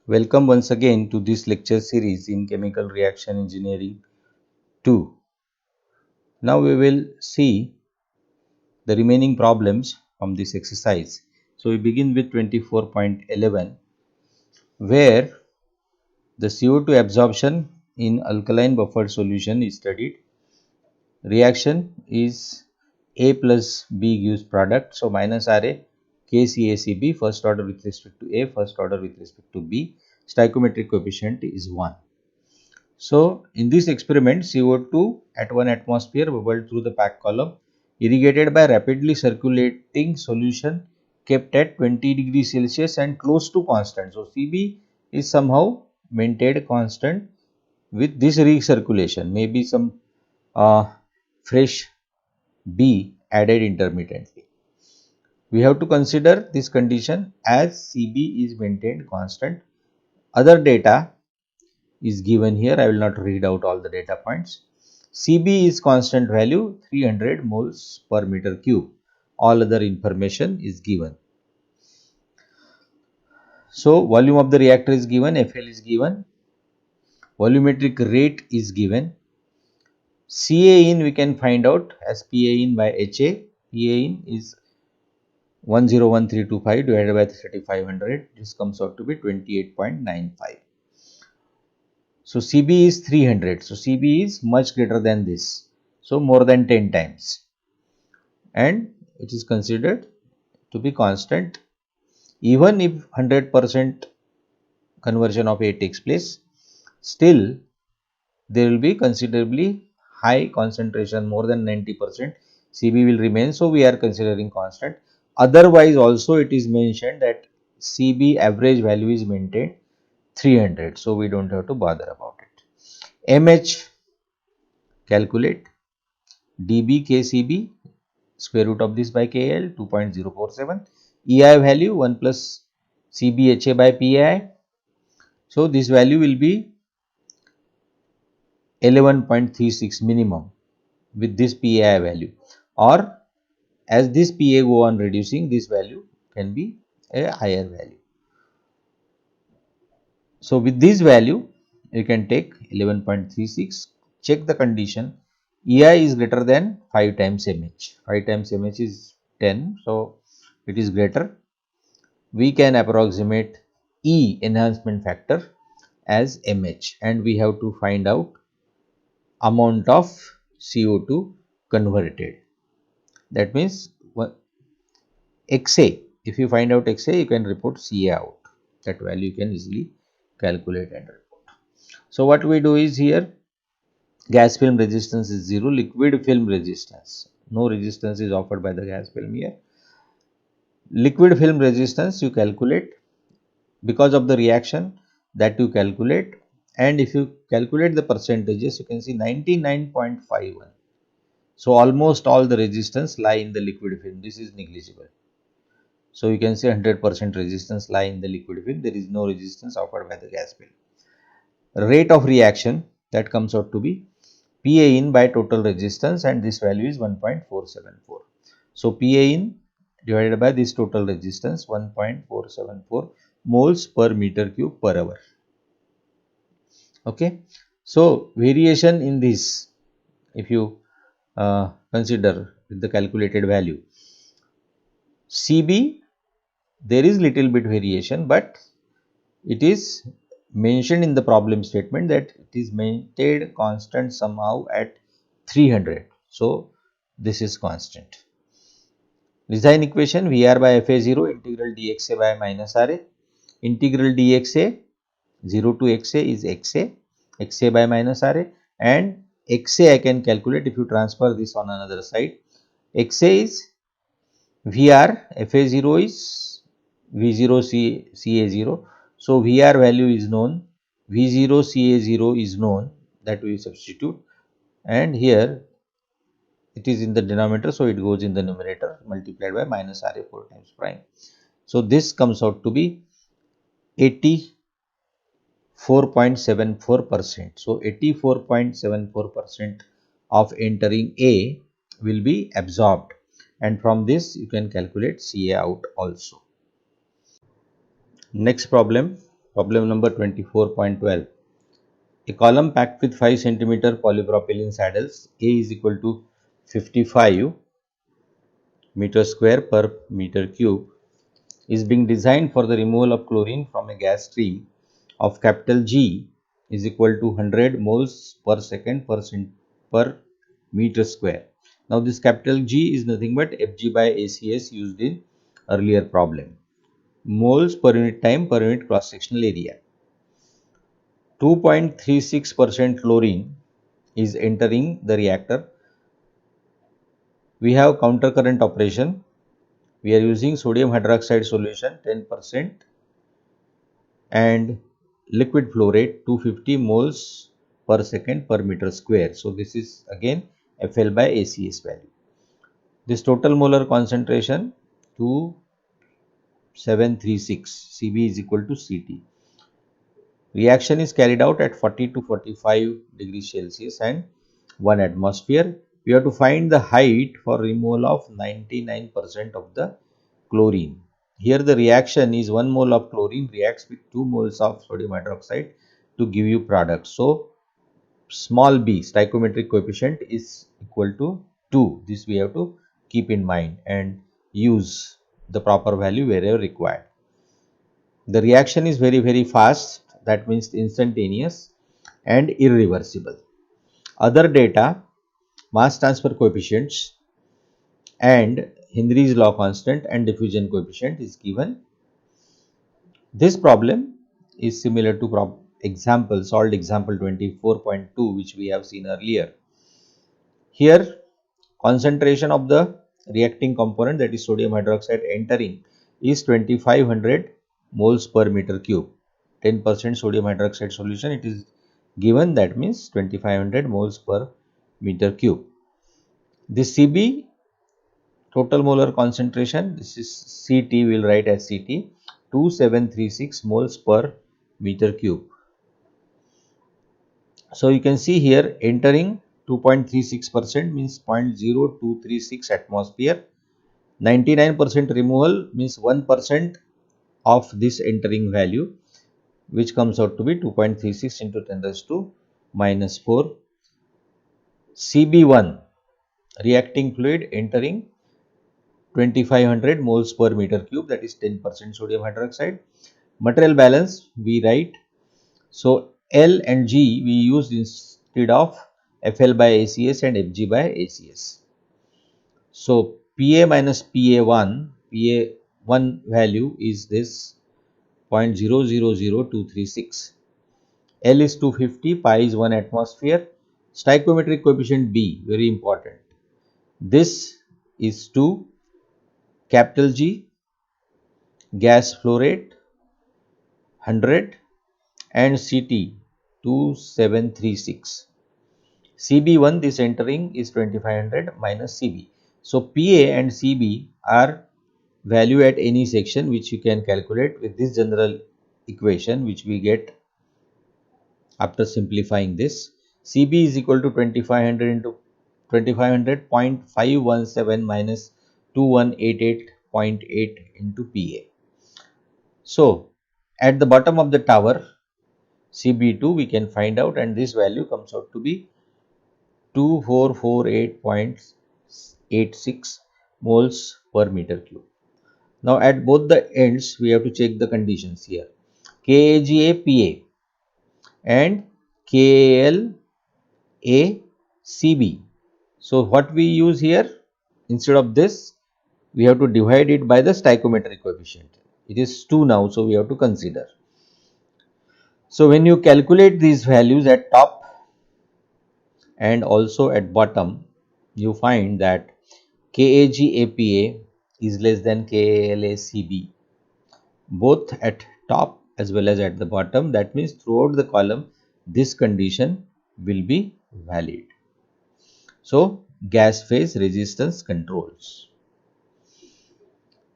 Welcome once again to this lecture series in Chemical Reaction Engineering 2. Now we will see the remaining problems from this exercise. So we begin with 24.11 where the CO2 absorption in alkaline buffered solution is studied. Reaction is A plus B gives product. So minus Ra KCACB first order with respect to A, first order with respect to B. Stoichiometric coefficient is 1. So, in this experiment, CO2 at 1 atmosphere bubbled through the packed column, irrigated by rapidly circulating solution kept at 20 degrees Celsius and close to constant. So, Cb is somehow maintained constant with this recirculation, maybe some fresh B added intermittently. We have to consider this condition as Cb is maintained constant. Other data is given here. I will not read out all the data points. Cb is constant value 300 moles per meter cube. All other information is given. So, volume of the reactor is given, FL is given, volumetric rate is given. Ca in we can find out as Pa in by Ha. Pa in is 101325 divided by 3500. This comes out to be 28.95. So, Cb is 300. So, Cb is much greater than this. So, more than 10 times. And it is considered to be constant even if 100% conversion of A takes place. Still, there will be considerably high concentration, more than 90%. Cb will remain. So, we are considering constant. Otherwise, also it is mentioned that Cb average value is maintained 300. So, we do not have to bother about it. mH calculate dB KCB square root of this by KL 2.047, EI value 1 plus CBHA by PI. So, this value will be 11.36 minimum with this PI value, or as this PA go on reducing, this value can be a higher value. So, with this value you can take 11.36, check the condition, EI is greater than 5 times MH, 5 times MH is 10, so it is greater. We can approximate E enhancement factor as MH, and we have to find out amount of CO2 converted. That means XA, if you find out XA, you can report CA out. That value you can easily calculate and report. So, what we do is here, gas film resistance is 0, liquid film resistance, no resistance is offered by the gas film here. Liquid film resistance you calculate because of the reaction that you calculate, and if you calculate the percentages, you can see 99.51. So, almost all the resistance lie in the liquid film. This is negligible. So, you can say 100% resistance lie in the liquid film. There is no resistance offered by the gas film. Rate of reaction that comes out to be Pa in by total resistance, and this value is 1.474. So, Pa in divided by this total resistance 1.474 moles per meter cube per hour. Okay. So, variation in this, if you consider with the calculated value, Cb there is little bit variation, but it is mentioned in the problem statement that it is maintained constant somehow at 300. So, this is constant. Design equation Vr by Fa0 integral dxa by minus Ra, integral dxa 0 to xa is xa by minus Ra, and xa I can calculate if you transfer this on another side. Xa is Vr, Fa0 is V0 Ca0. So, Vr value is known, V0 Ca0 is known, that we substitute, and here it is in the denominator. So, it goes in the numerator multiplied by minus Ra 4 times prime. So, this comes out to be 84.74%. So, 84.74% of entering A will be absorbed, and from this you can calculate Ca out also. Next problem, Problem number 24.12. A column packed with 5 centimeter polypropylene saddles A is equal to 55 meter square per meter cube is being designed for the removal of chlorine from a gas stream of capital G is equal to 100 moles per second per meter square. Now this capital G is nothing but Fg by ACS used in earlier problem. Moles per unit time per unit cross sectional area. 2.36% chlorine is entering the reactor. We have counter current operation. We are using sodium hydroxide solution 10% and liquid flow rate 250 moles per second per meter square. So this is again FL by ACS value. This total molar concentration 2736 Cb is equal to Ct. Reaction is carried out at 40 to 45 degrees Celsius and 1 atmosphere. We have to find the height for removal of 99% of the chlorine. Here the reaction is 1 mole of chlorine reacts with 2 moles of sodium hydroxide to give you product. So small b stoichiometric coefficient is equal to 2. This we have to keep in mind and use the proper value wherever required. The reaction is very fast, that means instantaneous and irreversible. Other data, mass transfer coefficients and Henry's law constant and diffusion coefficient is given. This problem is similar to solved example 24.2 which we have seen earlier. Here concentration of the reacting component, that is sodium hydroxide, entering is 2500 moles per meter cube. 10% sodium hydroxide solution it is given, that means 2500 moles per meter cube. This Cb total molar concentration, this is Ct, we will write as Ct, 2736 moles per meter cube. So you can see here entering 2.36% means 0.0236 atmosphere. 99% removal means 1% of this entering value, which comes out to be 2.36 into 10 raised to minus 4. Cb1 reacting fluid entering 2500 moles per meter cube, that is 10% sodium hydroxide. Material balance we write. So L and G we use instead of FL by ACS and Fg by ACS. So Pa minus Pa1 value is this 0.000236. L is 250, pi is 1 atmosphere. Stoichiometric coefficient B, very important. This is 2, capital G, gas flow rate 100 and Ct 2736. Cb1 this entering is 2500 minus Cb. So Pa and Cb are value at any section which you can calculate with this general equation which we get after simplifying this. Cb is equal to 2500 into 2500.517 minus 2188.8 into Pa. So at the bottom of the tower Cb2 we can find out, and this value comes out to be 2448.86 moles per meter cube. Now at both the ends we have to check the conditions here. KAGA and KALACB. So what we use here, instead of this we have to divide it by the stoichiometric coefficient. It is 2 now, so we have to consider. So when you calculate these values at top and also at bottom, you find that KAGAPA is less than KALACB, both at top as well as at the bottom. That means throughout the column this condition will be valid. So gas phase resistance controls.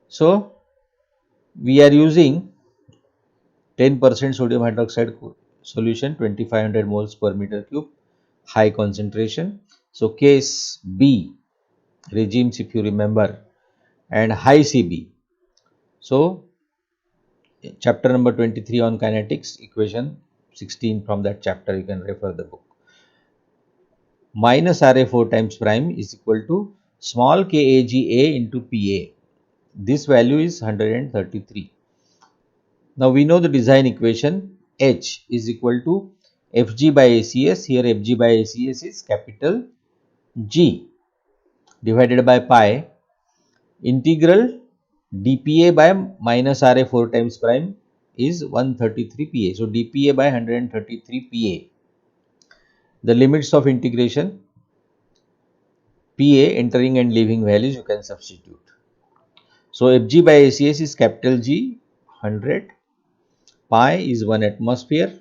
So we are using 10% sodium hydroxide solution 2500 moles per meter cube, high concentration. So case B regimes, if you remember, and high Cb. So chapter number 23 on kinetics, equation 16 from that chapter, you can refer the book. Minus RA 4 times prime is equal to small KAGA into PA. This value is 133. Now we know the design equation. H is equal to Fg by ACS. Here Fg by ACS is capital G divided by pi integral dPa by minus RA 4 times prime is 133 PA. So dPa by 133 PA. The limits of integration, PA entering and leaving values you can substitute. So Fg by ACS is capital G 100, pi is 1 atmosphere.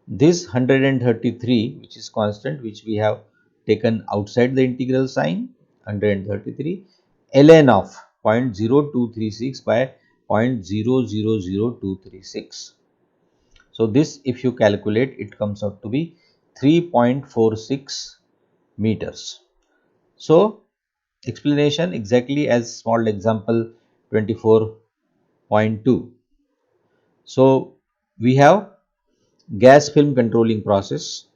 This 133 which is constant, which we have taken outside the integral sign, 133 ln of 0.0236 by 0.000236. So this, if you calculate, it comes out to be 3.46 meters. So explanation exactly as small example 24.2. So we have gas film controlling process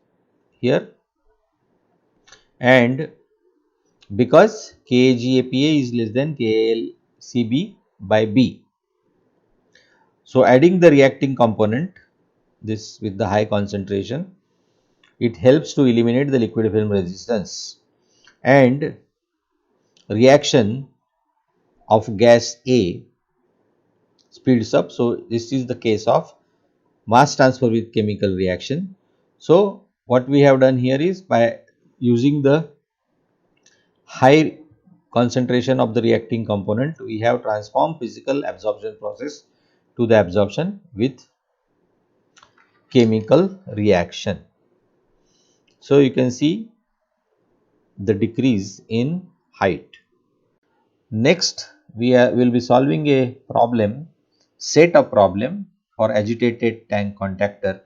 here, and because KAGAPA is less than KLCB by B. So adding the reacting component, this with the high concentration, it helps to eliminate the liquid film resistance, and reaction of gas A speeds up. So this is the case of mass transfer with chemical reaction. So what we have done here is, by using the high concentration of the reacting component, we have transformed physical absorption process to the absorption with chemical reaction. So you can see the decrease in height. Next, will be solving a problem, set of problem for agitated tank contactor.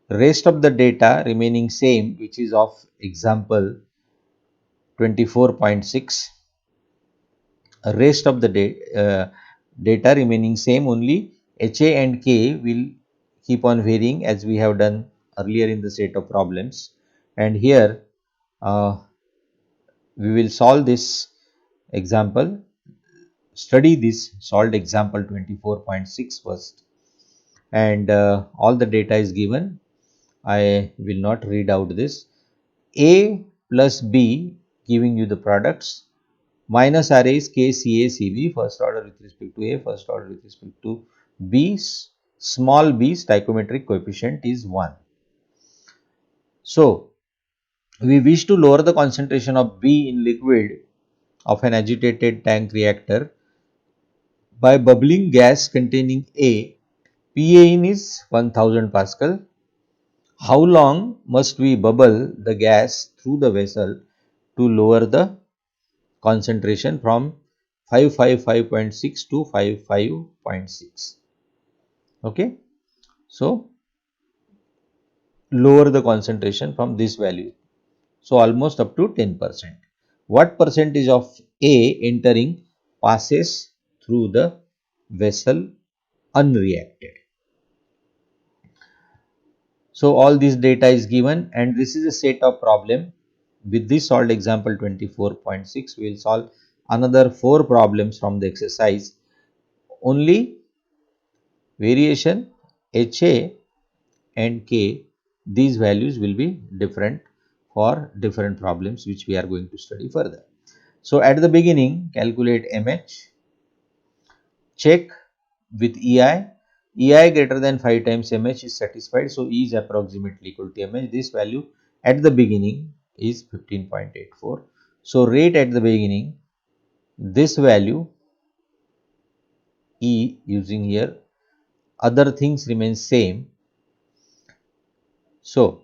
Rest of the data remaining same, which is of example 24.6. Rest of the data remaining same, only HA and K will keep on varying as we have done earlier in the set of problems. And here we will solve this example, study this solved example 24.6 first, and all the data is given. I will not read out this. A plus B giving you the products, minus RA is KCACB, first order with respect to A, first order with respect to B. Small b stoichiometric coefficient is 1. So we wish to lower the concentration of B in liquid of an agitated tank reactor by bubbling gas containing A. PA in is 1000 Pascal. How long must we bubble the gas through the vessel to lower the concentration from 555.6 to 55.6? Okay. So lower the concentration from this value. So almost up to 10%. What percentage of A entering passes through the vessel unreacted? So all this data is given, and this is a set of problem. With this solved example 24.6, we will solve another 4 problems from the exercise. Only variation HA and K, these values will be different for different problems which we are going to study further. So at the beginning, calculate MH, check with EI. EI greater than 5 times MH is satisfied. So E is approximately equal to MH. This value at the beginning is 15.84. So rate at the beginning, this value E using here, other things remain same. So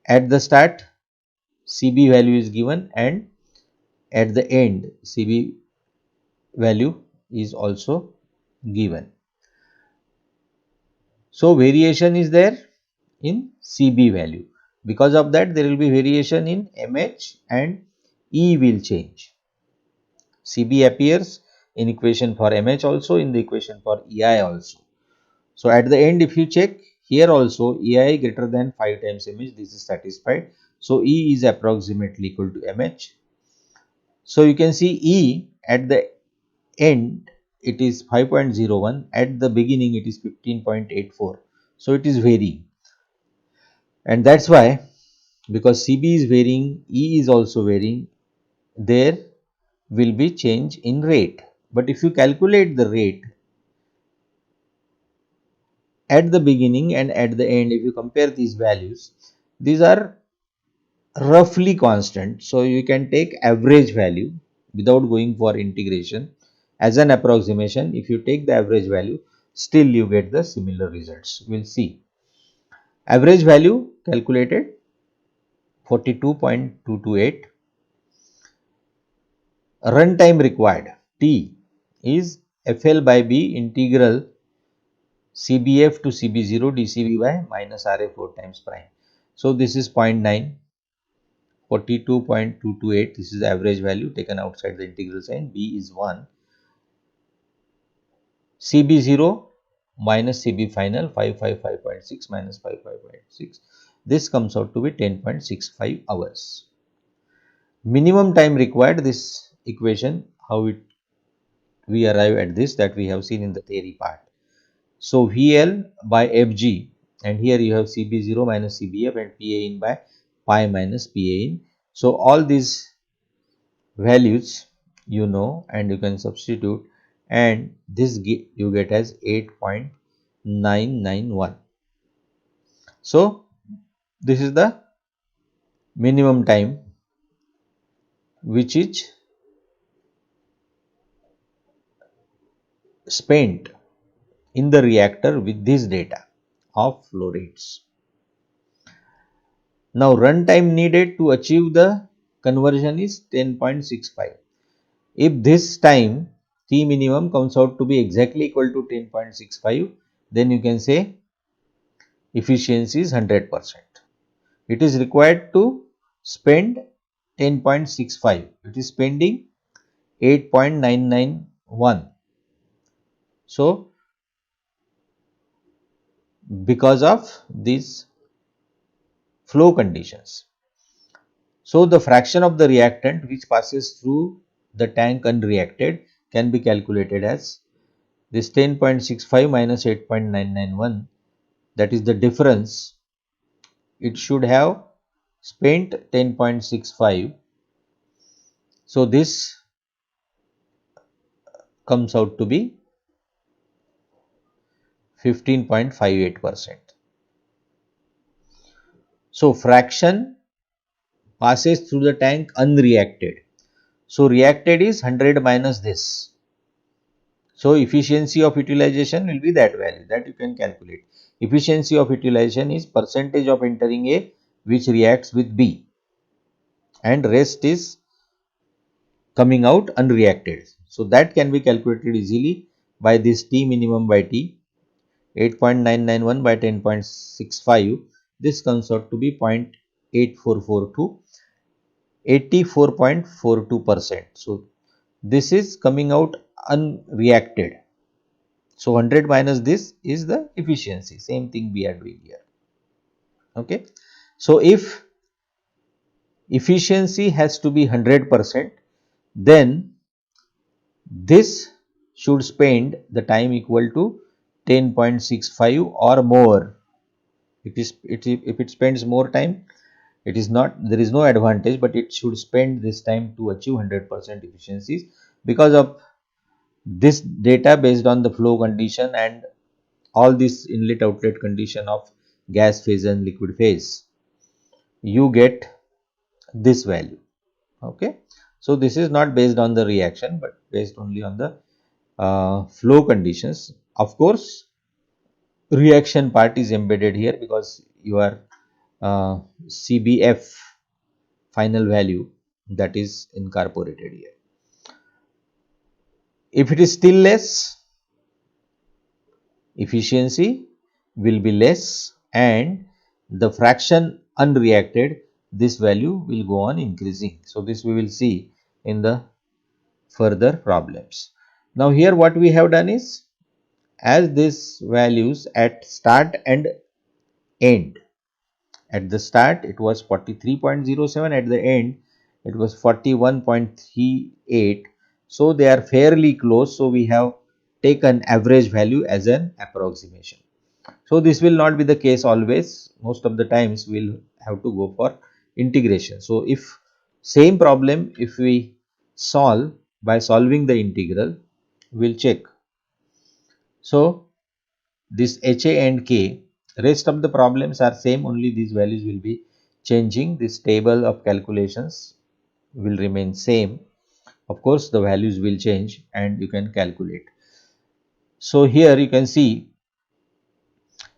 at the start CB value is given, and at the end CB value is also given. So variation is there in CB value. Because of that, there will be variation in MH, and E will change. CB appears, in equation for MH also, in the equation for EI also. So at the end, if you check here also, EI greater than 5 times MH, this is satisfied. So E is approximately equal to MH. So you can see E at the end it is 5.01, at the beginning it is 15.84. So it is varying, and that's why, because CB is varying, E is also varying, there will be change in rate. But if you calculate the rate at the beginning and at the end, if you compare these values, these are roughly constant. So you can take average value without going for integration as an approximation. If you take the average value, still you get the similar results. We'll see. Average value calculated 42.228. Runtime required T is FL by B integral CBF to CB0 dCB by minus RA 4 times prime. So this is 0.9, 42.228. This is the average value taken outside the integral sign. B is 1. CB0 minus CB final 555.6 minus 55.6. This comes out to be 10.65 hours. Minimum time required, this equation, how it we arrive at this, that we have seen in the theory part. So VL by FG, and here you have CB0 minus CBF and PA in by pi minus PA in. So all these values you know, and you can substitute, and this you get as 8.991. So this is the minimum time which is spent in the reactor with this data of flow rates. Now runtime needed to achieve the conversion is 10.65. If this time T minimum comes out to be exactly equal to 10.65, then you can say efficiency is 100%. It is required to spend 10.65. It is spending 8.991. So because of these flow conditions. So the fraction of the reactant which passes through the tank unreacted can be calculated as this 10.65 minus 8.991, that is the difference. It should have spent 10.65. So this comes out to be 15.58%. So fraction passes through the tank unreacted. So reacted is 100 minus this. So efficiency of utilization will be that value that you can calculate. Efficiency of utilization is percentage of entering A which reacts with B, and rest is coming out unreacted. So that can be calculated easily by this T minimum by T, 8.991 by 10.65. This comes out to be 0.8442, 84.42%. So this is coming out unreacted. So 100 minus this is the efficiency. Same thing we are doing here. Okay. So if efficiency has to be 100%, then this should spend the time equal to 10.65 or more. If it spends more time, it is not, there is no advantage, but it should spend this time to achieve 100% efficiencies. Because of this data based on the flow condition and all this inlet outlet condition of gas phase and liquid phase, you get this value. Okay. So this is not based on the reaction, but based only on the flow conditions. Of course, reaction part is embedded here because your CBF final value, that is incorporated here. If it is still less, efficiency will be less, and the fraction unreacted, this value will go on increasing. So this we will see in the further problems. Now here what we have done is, as these values at start and end, at the start it was 43.07, at the end it was 41.38, so they are fairly close, so we have taken average value as an approximation. So this will not be the case always. Most of the times we'll have to go for integration. So if same problem, if we solve by solving the integral, we'll check. So this HA and K, rest of the problems are same, only these values will be changing. This table of calculations will remain same. Of course the values will change and you can calculate. So here you can see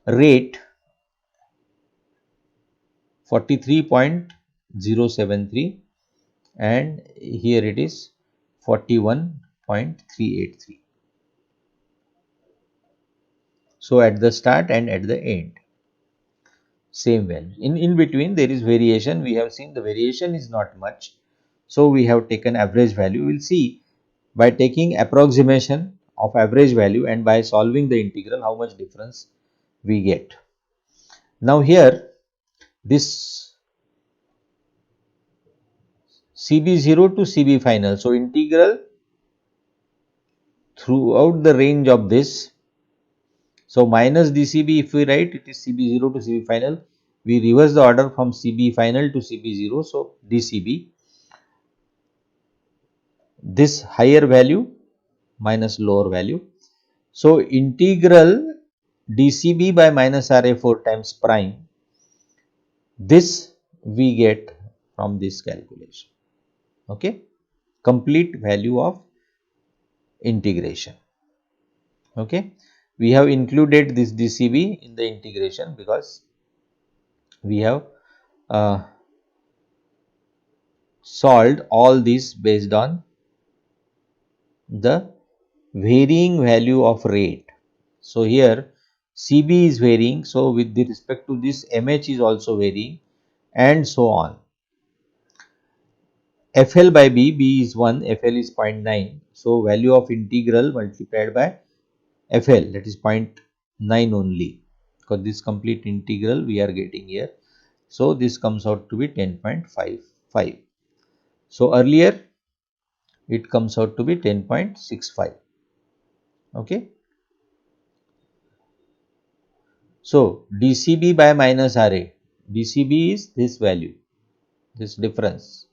rate 43.073 and here it is 41.383. So at the start and at the end, same value. In between there is variation. We have seen the variation is not much, so we have taken average value. We will see by taking approximation of average value and by solving the integral how much difference we get. Now here this CB0 to CB final, so integral throughout the range of this. So minus DCB, if we write it is CB0 to CB final, we reverse the order from CB final to CB0. So DCB, this higher value minus lower value. So integral DCB by minus RA4 times prime, this we get from this calculation. Okay, complete value of integration. Okay, we have included this DCB in the integration because we have solved all these based on the varying value of rate. So here CB is varying, so with the respect to this MH is also varying and so on. FL by B is 1, FL is 0.9, so value of integral multiplied by FL, that is 0.9 only, because this complete integral we are getting here. So this comes out to be 10.55. So earlier it comes out to be 10.65. Okay. So DCB by minus RA, DCB is this value, this difference,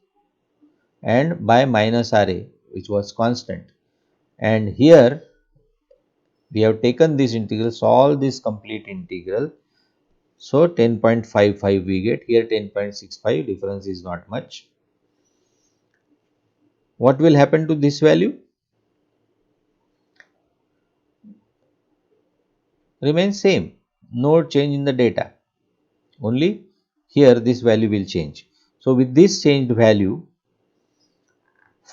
and by minus RA which was constant, and here we have taken this integral, solve this complete integral. So 10.55 we get, here 10.65, difference is not much. What will happen to this value? Remains same, no change in the data, only here this value will change. So with this changed value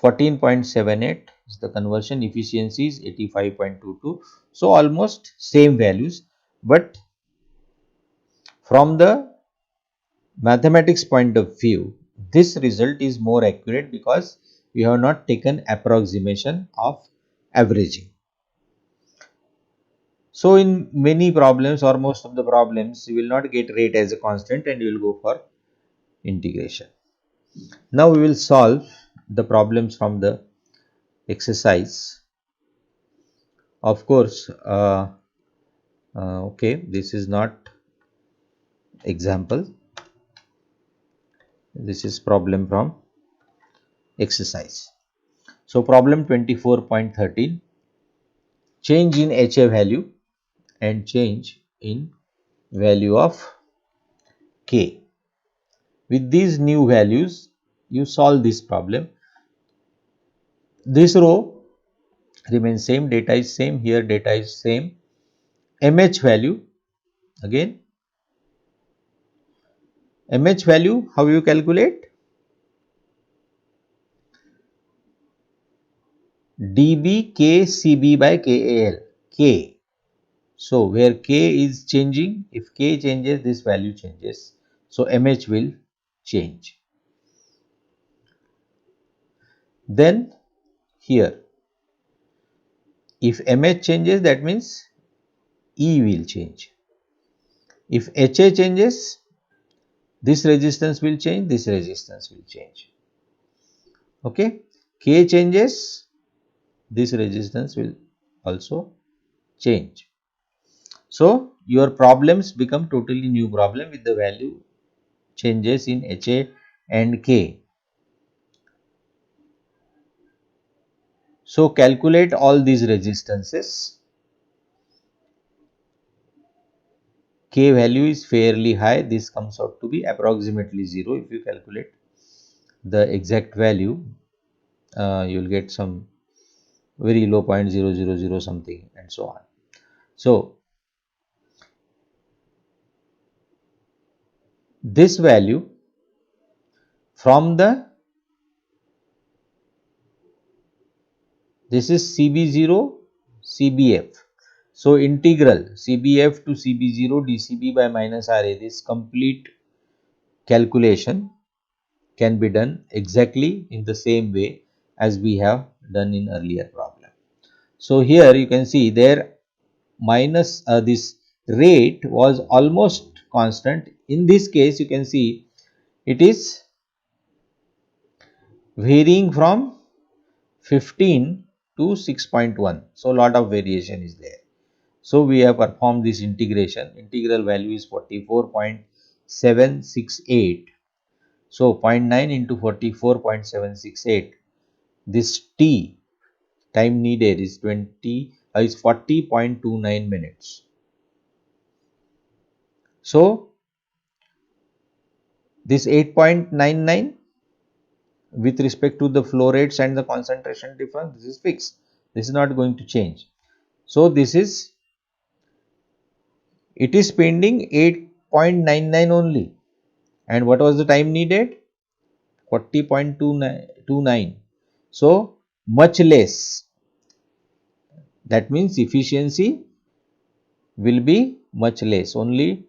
14.78 is the conversion, efficiency is 85.22. So almost same values, but from the mathematics point of view, this result is more accurate because we have not taken approximation of averaging. So in many problems or most of the problems, you will not get rate as a constant and you will go for integration. Now we will solve the problems from the exercise. Of course, okay, this is not example, this is problem from exercise. So problem 24.13, change in HA value and change in value of K. With these new values, you solve this problem. This row remains same, data is same, here data is same. MH value, again MH value, how you calculate? dB KCB by KAL, K. So where K is changing, if K changes, this value changes. So MH will change. Then here If MH changes, that means E will change. If HA changes, this resistance will change, this resistance will change. Okay. K changes, this resistance will also change. So your problems become totally new problem with the value changes in HA and K. So calculate all these resistances. K value is fairly high. This comes out to be approximately 0. If you calculate the exact value, you will get some very low 0.000 something and so on. So this value from this is CB0 CBF. So integral CBF to CB0 dCB by minus RA, this complete calculation can be done exactly in the same way as we have done in earlier problem. So here you can see there minus this rate was almost constant. In this case you can see it is varying from 15 to 6.1. So lot of variation is there. So we have performed this integration. Integral value is 44.768. So 0.9 into 44.768. This T time needed is 40.29 minutes. So this 8.99 with respect to the flow rates and the concentration difference, this is fixed. This is not going to change. So this is, it is spending 8.99 only. And what was the time needed? 40.29. So much less. That means efficiency will be much less, only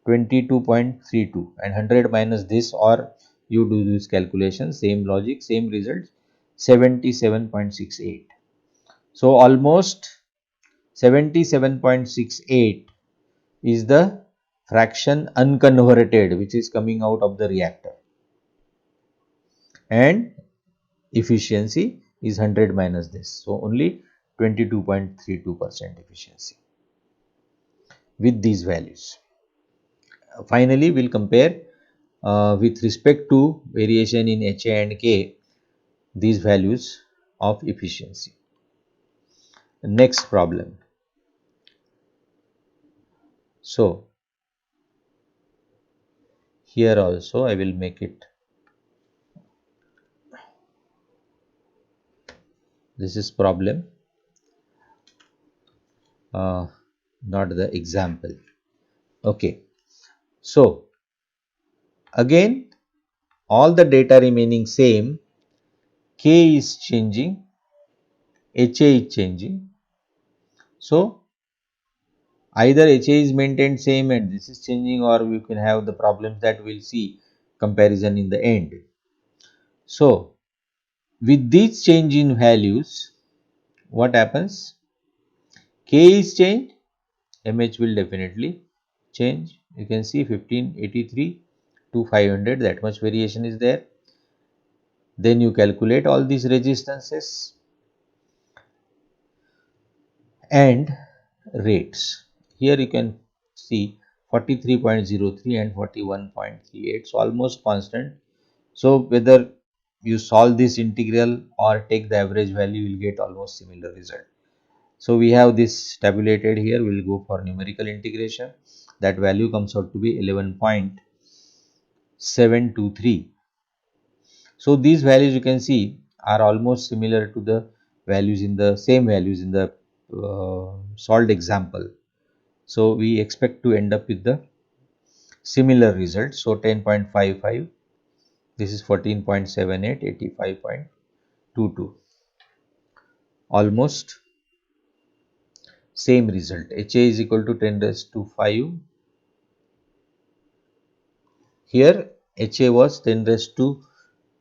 22.32, and 100 minus this, or you do this calculation, same logic, same results, 77.68. So almost 77.68 is the fraction unconverted which is coming out of the reactor, and efficiency is 100 minus this. So only 22.32% efficiency with these values. Finally, we will compare with respect to variation in HA and K these values of efficiency. Next problem. So here also I will make it, this is problem, not the example. Okay. So again all the data remaining same, K is changing, HA is changing. So either HA is maintained same and this is changing, or we can have the problems that we will see comparison in the end. So with these change in values, what happens? K is changed, MH will definitely change. You can see 1583 to 500, that much variation is there. Then you calculate all these resistances and rates. Here you can see 43.03 and 41.38, so almost constant. So whether you solve this integral or take the average value, you will get almost similar result. So we have this tabulated here. We will go for numerical integration. That value comes out to be 11.723. So these values you can see are almost similar to the values in the same values in the solved example. So we expect to end up with the similar result. So 10.55, this is 14.78, 85.22, almost same result. HA is equal to 10 raised to 5. Here HA was 10 raised to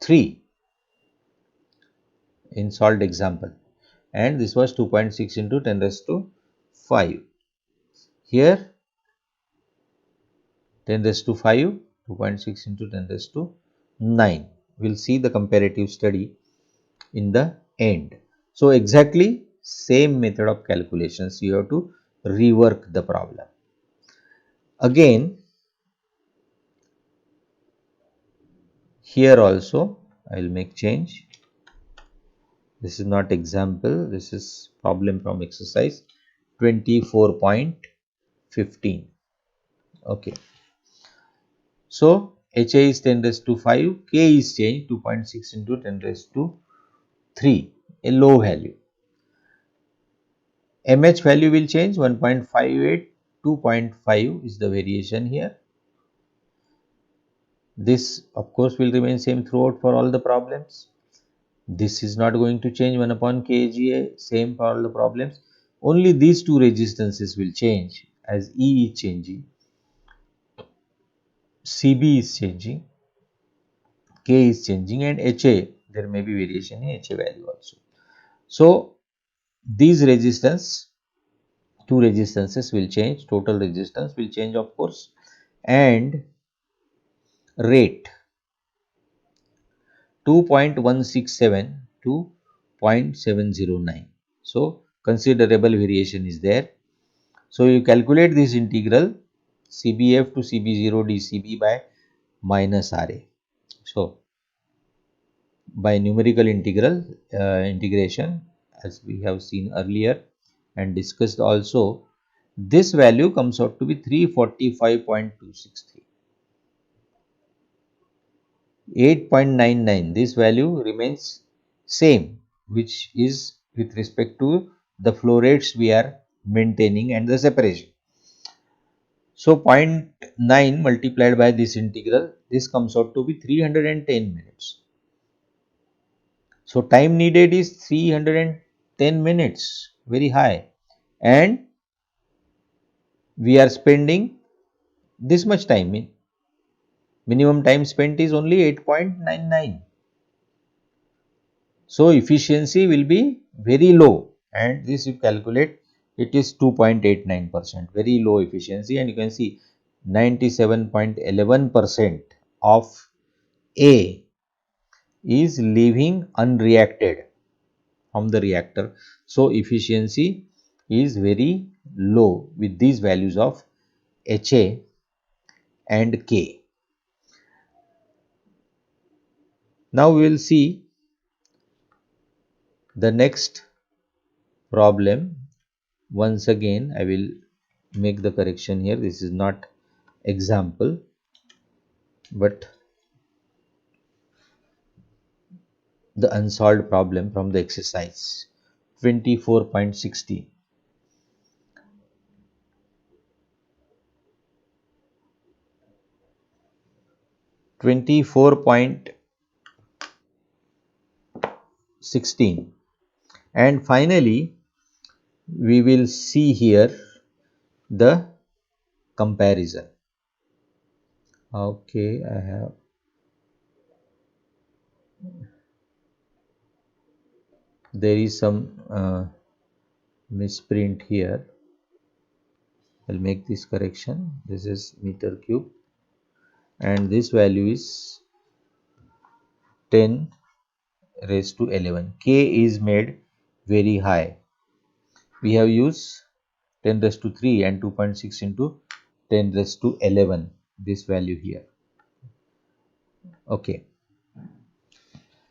3 in solved example, and this was 2.6 into 10 raised to 5. Here 10 raised to 5, 2.6 into 10 raised to 9. We will see the comparative study in the end. So, exactly same method of calculations, you have to rework the problem. Again, here also I will make change. This is not example, this is problem from exercise 24.15. Okay. So, HA is 10 raised to 5, K is changed 2.6 into 10 raised to 3, a low value. MH value will change 1.58, 2.5 is the variation here. This of course will remain same throughout for all the problems. This is not going to change 1 upon kGa, same for all the problems. Only these two resistances will change as E is changing, CB is changing, K is changing, and HA, there may be variation in HA value also. So, these resistance, two resistances will change, total resistance will change of course, and rate 2.167 to 0.709. So, considerable variation is there. So, you calculate this integral CBF to CB0 dCB by minus RA. So, by numerical integration, as we have seen earlier and discussed also, this value comes out to be 345.263. 8.99, this value remains same, which is with respect to the flow rates we are maintaining and the separation. So, 0.9 multiplied by this integral, this comes out to be 310 minutes. So, time needed is 310 minutes, very high, and we are spending this much time. Minimum time spent is only 8.99. So, efficiency will be very low, and this you calculate, it is 2.89%, very low efficiency, and you can see 97.11% of A is leaving unreacted from the reactor. So, efficiency is very low with these values of HA and K. Now, we will see the next problem. Once again, I will make the correction here. This is not example, but the unsolved problem from the exercise 24.16. 24.16, and finally we will see here the comparison. Okay, I have there is some misprint here. I'll make this correction. This is meter cube, and this value is 10 raised to 11. K is made very high. We have used 10 raised to 3 and 2.6 into 10 raised to 11, this value here. Okay.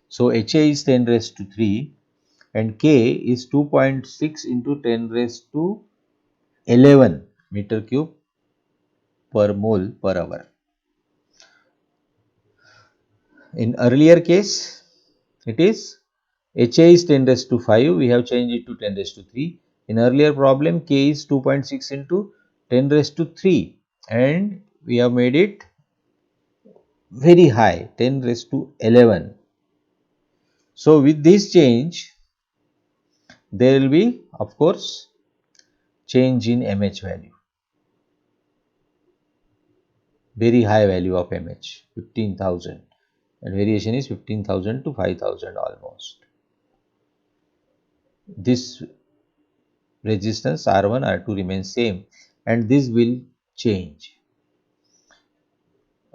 So, HA is 10 raised to 3 and K is 2.6 into 10 raised to 11 meter cube per mole per hour. In earlier case, it is HA is 10 raised to 5, we have changed it to 10 raised to 3. In earlier problem, K is 2.6 into 10 raised to 3 and we have made it very high, 10 raised to 11. So, with this change, there will be of course change in MH value, very high value of MH, 15,000, and variation is 15,000 to 5,000 almost. this resistance R1 R2 remains same, and this will change.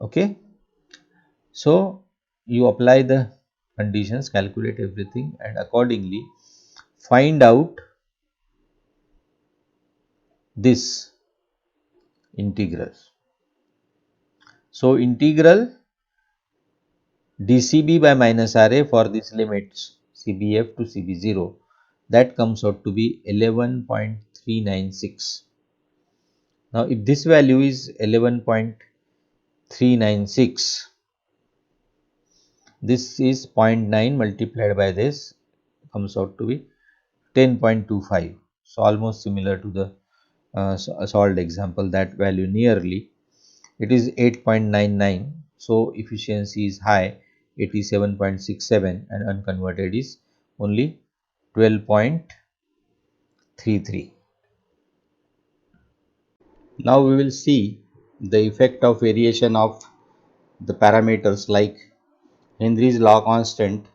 Okay, so you apply the conditions, calculate everything, and accordingly find out this integral. So integral dCB by minus RA for these limits CBF to CB0, that comes out to be 11.396. Now if this value is 11.396, this is 0.9 multiplied by this comes out to be 10.25. So almost similar to the solved example, that value nearly. It is 8.99. So efficiency is high, 87.67, and unconverted is only 12.33. Now we will see the effect of variation of the parameters like Henry's law constant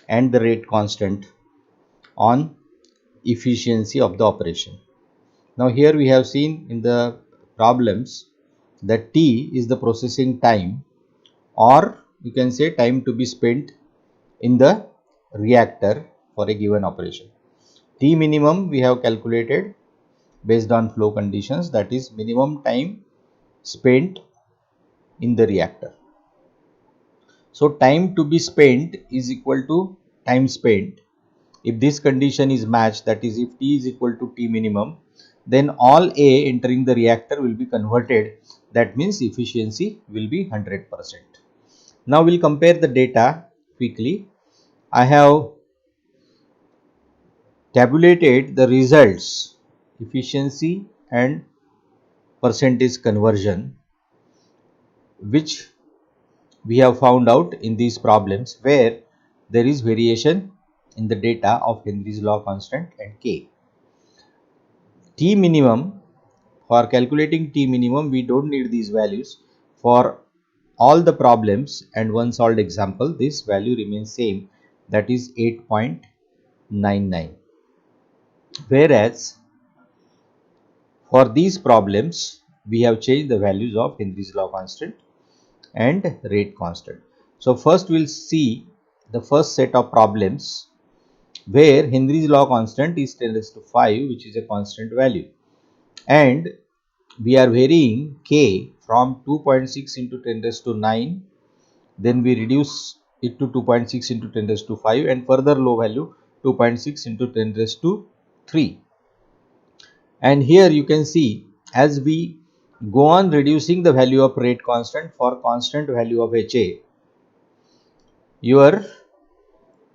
and the rate constant on efficiency of the operation. Now here we have seen in the problems that T is the processing time, or you can say time to be spent in the reactor for a given operation. T minimum we have calculated based on flow conditions, that is minimum time spent in the reactor. So time to be spent is equal to time spent. If this condition is matched, that is if T is equal to T minimum, then all A entering the reactor will be converted. That means efficiency will be 100%. Now we'll compare the data quickly. I have tabulated the results, efficiency and percentage conversion, which we have found out in these problems where there is variation in the data of Henry's law constant and K. T minimum, for calculating T minimum, we don't need these values. For all the problems and one solved example, this value remains same, that is 8.99. Whereas for these problems, we have changed the values of Henry's law constant and rate constant. So first we'll see the first set of problems where Henry's law constant is 10 raised to 5, which is a constant value, and we are varying K from 2.6 into 10 raised to 9, then we reduce it to 2.6 into 10 raised to 5, and further low value 2.6 into 10 raised to 3. And here you can see, as we go on reducing the value of rate constant for constant value of HA, your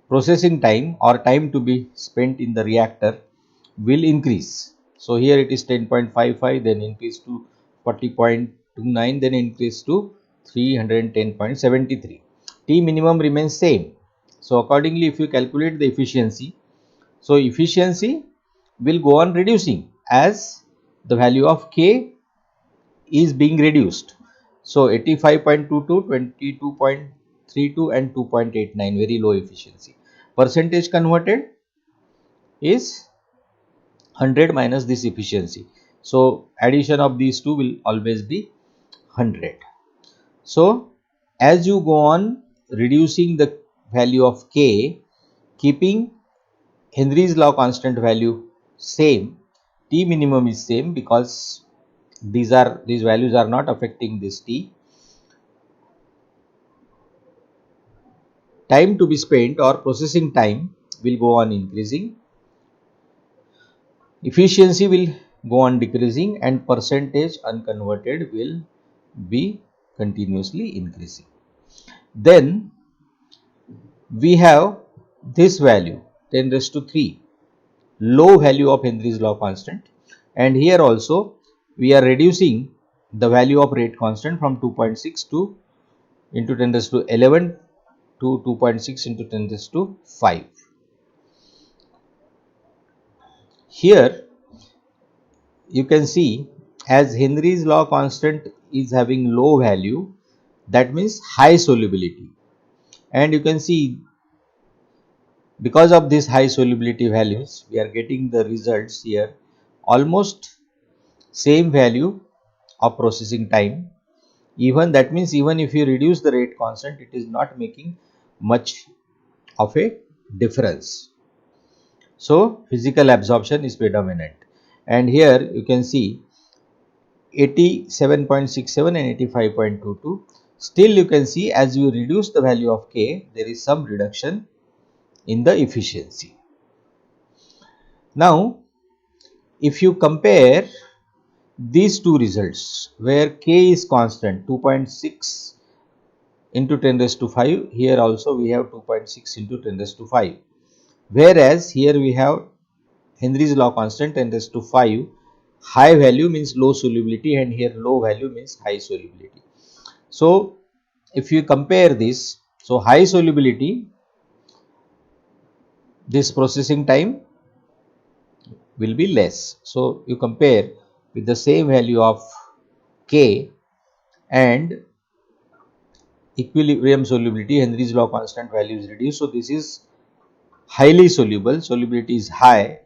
processing time or time to be spent in the reactor will increase. So here it is 10.55, then increase to 40.29, then increase to 310.73. T minimum remains same. So accordingly, if you calculate the efficiency, so efficiency will go on reducing as the value of K is being reduced. So 85.22, 22.32 and 2.89, very low efficiency. Percentage converted is 100 minus this efficiency. So addition of these two will always be 100. So as you go on reducing the value of K, keeping Henry's law constant value same, T minimum is same because these values are not affecting this T. Time to be spent or processing time will go on increasing, efficiency will go on decreasing, and percentage unconverted will be continuously increasing. Then we have this value 10 raised to 3, low value of Henry's law constant, and here also we are reducing the value of rate constant from 2.6 to into 10 raised to 11 to 2.6 into 10 raised to 5. Here you can see, as Henry's law constant is having low value, that means high solubility, and you can see Because of these high solubility values, we are getting the results here almost same value of processing time. Even that means even if you reduce the rate constant, it is not making much of a difference. So physical absorption is predominant, and here you can see 87.67 and 85.22. Still you can see as you reduce the value of K, there is some reduction in the efficiency. Now if you compare these two results where K is constant 2.6 into 10 raised to 5, here also we have 2.6 into 10 raised to 5, whereas here we have Henry's law constant 10 raised to 5, high value means low solubility and here low value means high solubility. So if you compare this, so high solubility, this processing time will be less. So you compare with the same value of K and equilibrium solubility, Henry's law constant value is reduced. So this is highly soluble, solubility is high,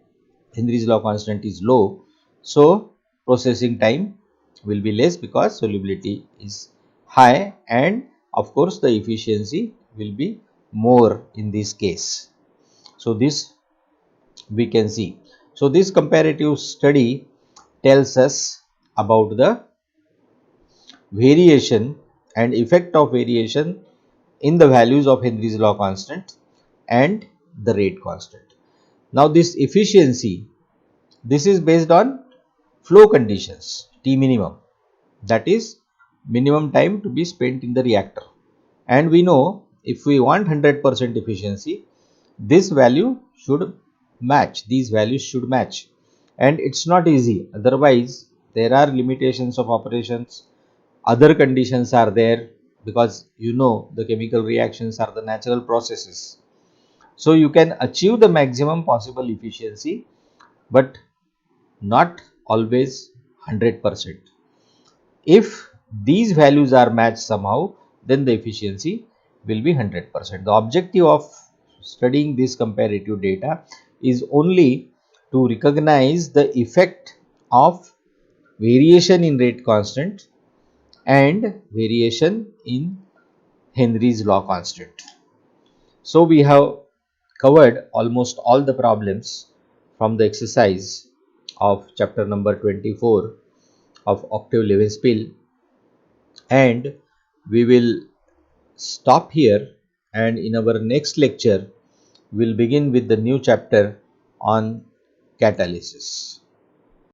Henry's law constant is low. So processing time will be less because solubility is high, and of course the efficiency will be more in this case. So this we can see. So this comparative study tells us about the variation and effect of variation in the values of Henry's law constant and the rate constant. Now this efficiency, this is based on flow conditions, T minimum, that is minimum time to be spent in the reactor. And we know if we want 100% efficiency, this value should match, these values should match, and it's not easy. Otherwise there are limitations of operations, other conditions are there, because you know the chemical reactions are the natural processes. So you can achieve the maximum possible efficiency, but not always 100%. If these values are matched somehow, then the efficiency will be 100%. The objective of studying this comparative data is only to recognize the effect of variation in rate constant and variation in Henry's law constant. So we have covered almost all the problems from the exercise of chapter number 24 of Octave Levenspiel, and we will stop here, and in our next lecture we will begin with the new chapter on catalysis.